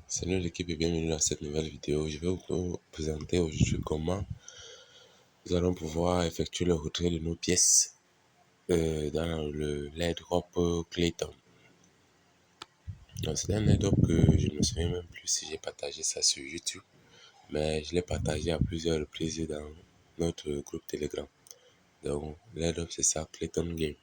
Salut l'équipe et bienvenue dans cette nouvelle vidéo. Je vais vous présenter aujourd'hui comment nous allons pouvoir effectuer le retrait de nos pièces dans l'airdrop Clayton. C'est un airdrop que je ne me souviens même plus si j'ai partagé ça sur YouTube, mais je l'ai partagé à plusieurs reprises dans notre groupe Telegram. Donc l'airdrop c'est ça, Clayton Game.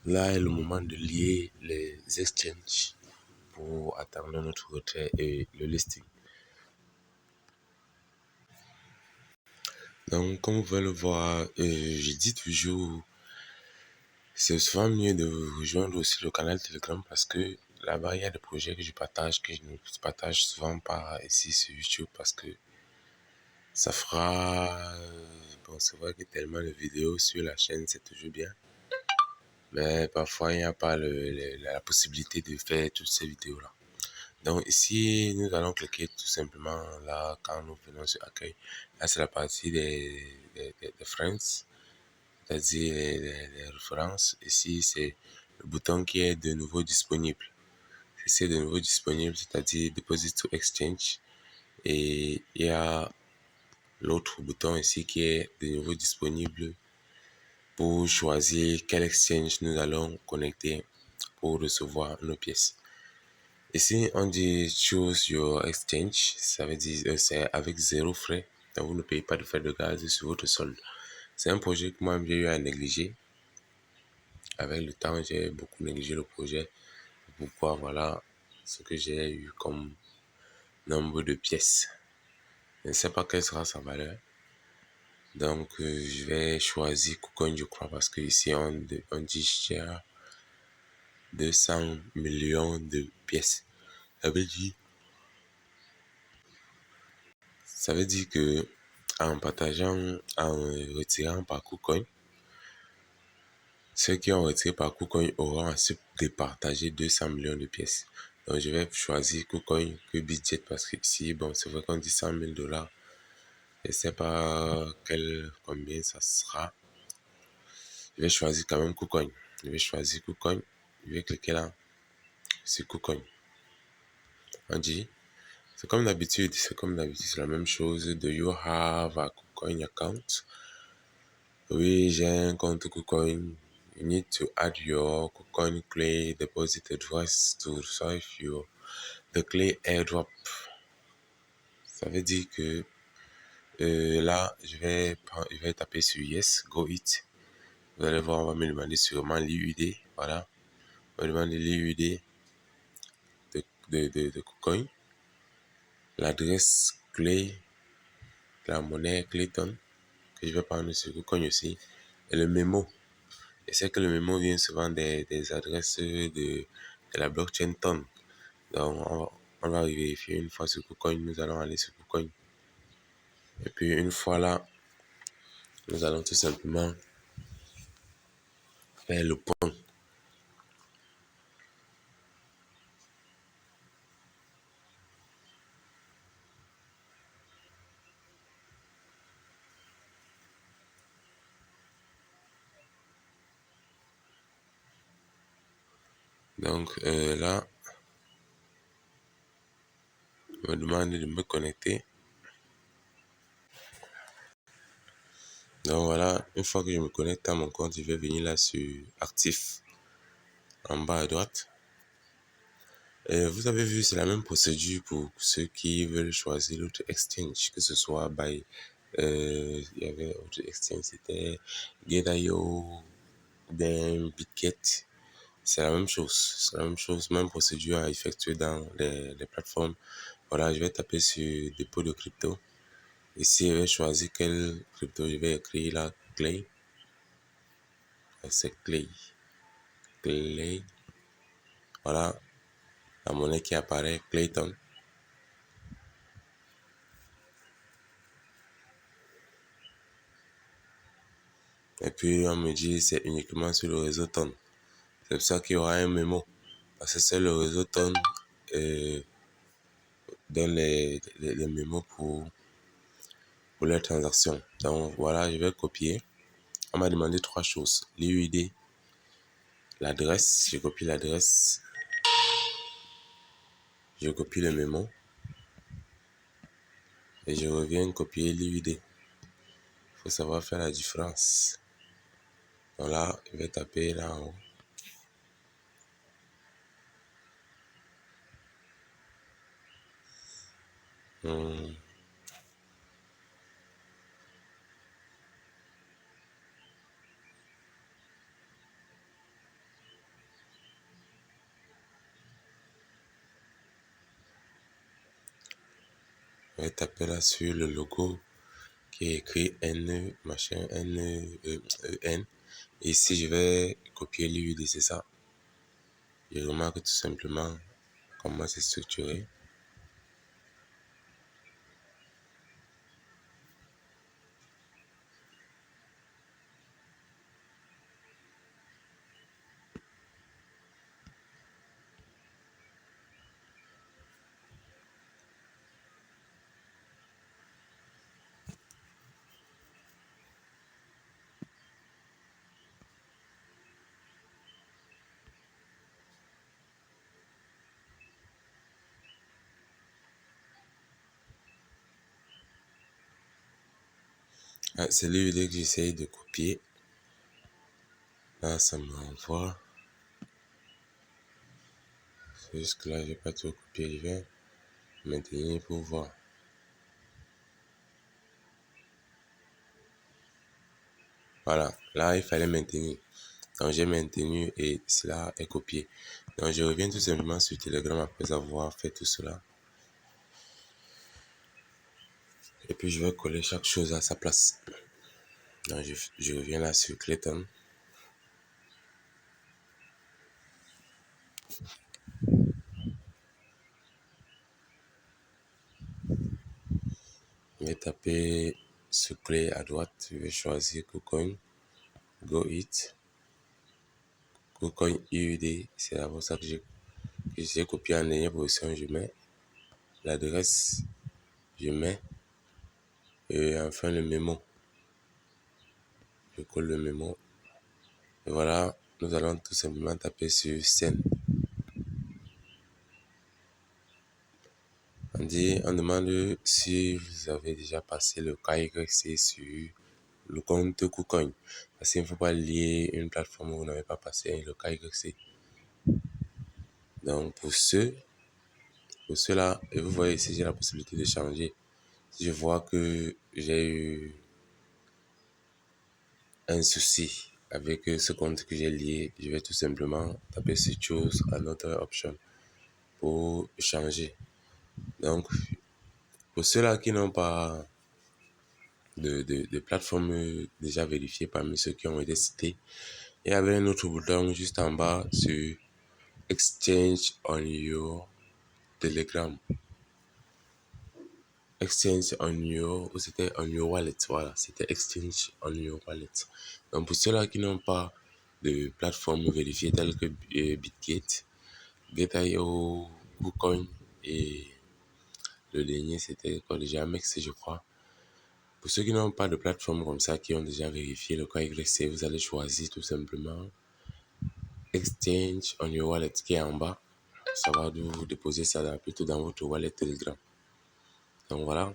Là est le moment de lier les exchanges pour attendre notre retrait et le listing. Donc, comme vous pouvez le voir, je dis toujours, c'est souvent mieux de rejoindre aussi le canal Telegram parce que là-bas, il y a des projets que je ne partage souvent pas ici sur YouTube parce que ça fera... Bon, c'est vrai que tellement de vidéos sur la chaîne, c'est toujours bien. Mais parfois, il n'y a pas la possibilité de faire toutes ces vidéos-là. Donc ici, nous allons cliquer tout simplement là quand nous venons sur accueil. Là, c'est la partie des friends, c'est-à-dire les références. Ici, c'est le bouton qui est de nouveau disponible. Si c'est de nouveau disponible, c'est-à-dire Deposit to Exchange. Et il y a l'autre bouton ici qui est de nouveau disponible pour choisir quel exchange nous allons connecter pour recevoir nos pièces. Ici, on dit choose your exchange, ça veut dire c'est avec 0 frais, donc vous ne payez pas de frais de gaz sur votre solde. C'est un projet que moi j'ai eu à négliger. Avec le temps, j'ai beaucoup négligé le projet. Pourquoi voilà ce que j'ai eu comme nombre de pièces. Je ne sais pas quelle sera sa valeur. Donc, je vais choisir KuCoin, je crois, parce que ici on dit cher 200 millions de pièces. Ça veut dire que en retirant par KuCoin, ceux qui ont retiré par KuCoin auront à se départager 200 millions de pièces. Donc, je vais choisir KuCoin que Bitget parce que ici, bon, c'est vrai qu'on dit 100 000 $. Je ne sais pas combien ça sera. Je vais choisir quand même KuCoin. Je vais choisir KuCoin. Je vais cliquer là sur KuCoin. On dit, c'est comme d'habitude, c'est la même chose. Do you have a KuCoin account? Oui, j'ai un compte KuCoin. You need to add your KuCoin Clay deposit address to receive the Clay airdrop. Ça veut dire que là, je vais taper sur Yes, Go It. Vous allez voir, on va me demander sûrement l'IUD. Voilà. On va demander l'IUD de KuCoin. L'adresse Clay, la monnaie Clayton, que je vais prendre sur KuCoin aussi. Et le mémo. Et c'est que le mémo vient souvent des adresses de la blockchain Ton. Donc, on va vérifier une fois sur KuCoin. Nous allons aller sur KuCoin. Et puis, une fois là, nous allons tout simplement faire le point. Donc, là, on me demande de me connecter. Donc voilà, une fois que je me connecte à mon compte, je vais venir là sur Actif, en bas à droite. Et vous avez vu, c'est la même procédure pour ceux qui veulent choisir l'autre exchange, que ce soit by, il y avait autre exchange, c'était Get.io, bien Bitget. C'est la même chose, même procédure à effectuer dans les plateformes. Voilà, je vais taper sur dépôt de crypto. Ici, je vais choisir quel crypto je vais écrire là, Clay. C'est Clay. Voilà, la monnaie qui apparaît, Clayton. Et puis, on me dit, c'est uniquement sur le réseau Ton. C'est pour ça qu'il y aura un mémo. Parce que c'est le réseau Ton donne les mémos pour les transactions. Donc, voilà, je vais copier. On m'a demandé 3 choses. L'IUD, l'adresse, je copie l'adresse. Je copie le mémo et je reviens copier l'UID. Il faut savoir faire la différence. Donc là, je vais taper là en haut. Hmm. Je vais taper là sur le logo qui est écrit N, machin, N. Et ici, je vais copier l'UID, c'est ça. Je remarque tout simplement comment c'est structuré. Ah, c'est l'UID que j'essaye de copier. Là, ça me renvoie. Jusque là, j'ai pas tout copié. Je vais maintenir pour voir. Voilà, là, il fallait maintenir. Donc, j'ai maintenu et cela est copié. Donc, je reviens tout simplement sur Telegram après avoir fait tout cela. Et puis, je vais coller chaque chose à sa place. Donc, je reviens là sur Clayton. Je vais taper ce clé à droite. Je vais choisir KuCoin. Go It. KuCoin UUD. C'est d'abord ça que j'ai copié en dernière position. Je mets l'adresse. Je mets. Et enfin le mémo. Je colle le mémo. Et voilà, nous allons tout simplement taper sur scène. On demande si vous avez déjà passé le KYC sur le compte KuCoin. Parce qu'il ne faut pas lier une plateforme où vous n'avez pas passé le KYC. Donc pour ceux-là, et vous voyez ici, j'ai la possibilité de changer. Si je vois que j'ai eu un souci avec ce compte que j'ai lié, je vais tout simplement taper sur Choose Another Option pour changer. Donc, pour ceux-là qui n'ont pas de plateforme déjà vérifiée parmi ceux qui ont été cités, il y avait un autre bouton juste en bas sur Exchange on your Telegram. Exchange on your, ou c'était on your wallet, voilà, c'était Exchange on your wallet. Donc pour ceux-là qui n'ont pas de plateforme vérifiée telle que Bitgate, Gate.io, KuCoin et le dernier c'était quoi déjà, Amex je crois. Pour ceux qui n'ont pas de plateforme comme ça, qui ont déjà vérifié le KYC, vous allez choisir tout simplement Exchange on your wallet qui est en bas. Ça va vous déposer ça plutôt dans votre wallet Telegram. Donc voilà.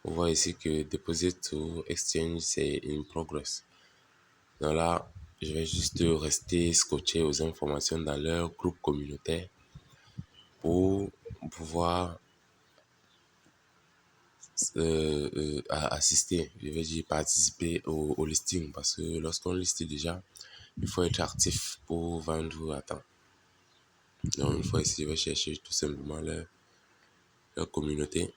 On voit ici que Deposit to Exchange, c'est in progress. Donc là, je vais juste rester scotché aux informations dans leur groupe communautaire pour pouvoir assister, je vais dire participer au listing. Parce que lorsqu'on liste déjà, il faut être actif pour vendre à temps. Donc une fois ici, je vais chercher tout simplement leur communauté.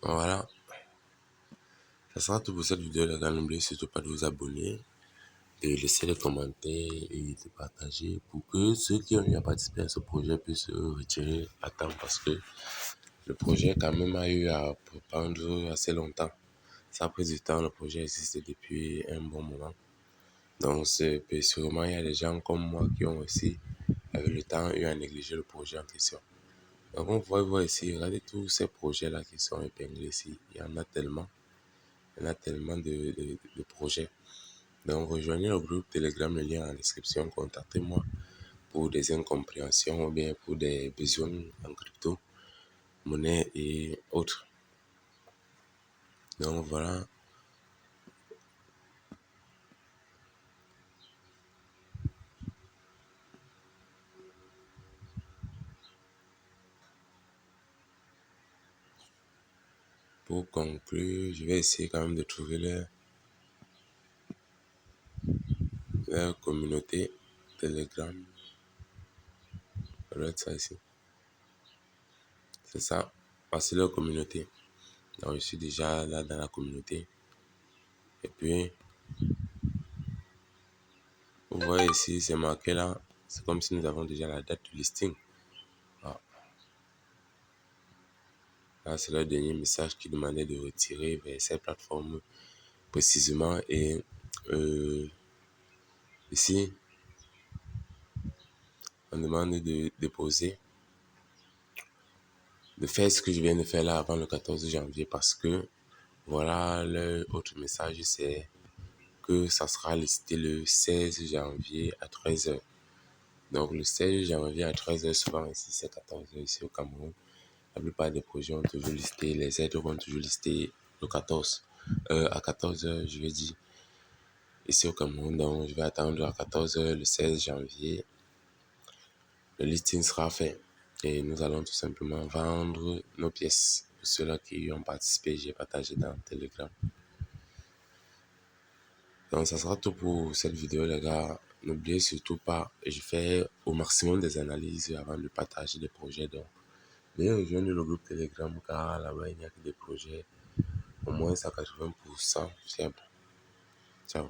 Voilà. Ça sera tout pour cette vidéo, les gars. N'oubliez surtout pas de vous abonner, de laisser les commentaires et de partager pour que ceux qui ont eu à participer à ce projet puissent se retirer à temps parce que le projet quand même a eu à prendre assez longtemps. Ça a pris du temps, le projet existe depuis un bon moment. Donc, sûrement, il y a des gens comme moi qui ont aussi, avec le temps, eu à négliger le projet en question. Donc, on va voir ici, regardez tous ces projets-là qui sont épinglés ici. Il y en a tellement. Il y en a tellement de projets. Donc, rejoignez le groupe Telegram, le lien en description. Contactez-moi pour des incompréhensions ou bien pour des besoins en crypto, monnaie et autres. Donc, voilà. Pour conclure, je vais essayer quand même de trouver leur communauté Telegram. Ça doit être ça ici. C'est ça. C'est leur communauté. Donc, je suis déjà là dans la communauté. Et puis, vous voyez ici, c'est marqué là. C'est comme si nous avons déjà la date de listing. Ah. Là, c'est le dernier message qui demandait de retirer vers cette plateforme précisément. Et ici, on demande de déposer, de faire ce que je viens de faire là avant le 14 janvier parce que voilà, l'autre message, c'est que ça sera listé le 16 janvier à 13h. Donc, le 16 janvier à 13h, souvent ici, c'est 14h ici au Cameroun. La plupart des projets ont toujours listé, les aides vont toujours lister le 14. À 14h, je vais dire, ici au Cameroun. Donc, je vais attendre à 14h le 16 janvier. Le listing sera fait et nous allons tout simplement vendre nos pièces. Pour ceux-là qui y ont participé, j'ai partagé dans Telegram. Donc, ça sera tout pour cette vidéo, les gars. N'oubliez surtout pas, je fais au maximum des analyses avant de partager des projets. Donc, veuillez rejoindre le groupe Telegram car là-bas, il n'y a que des projets au moins à 80% fiables. Ciao.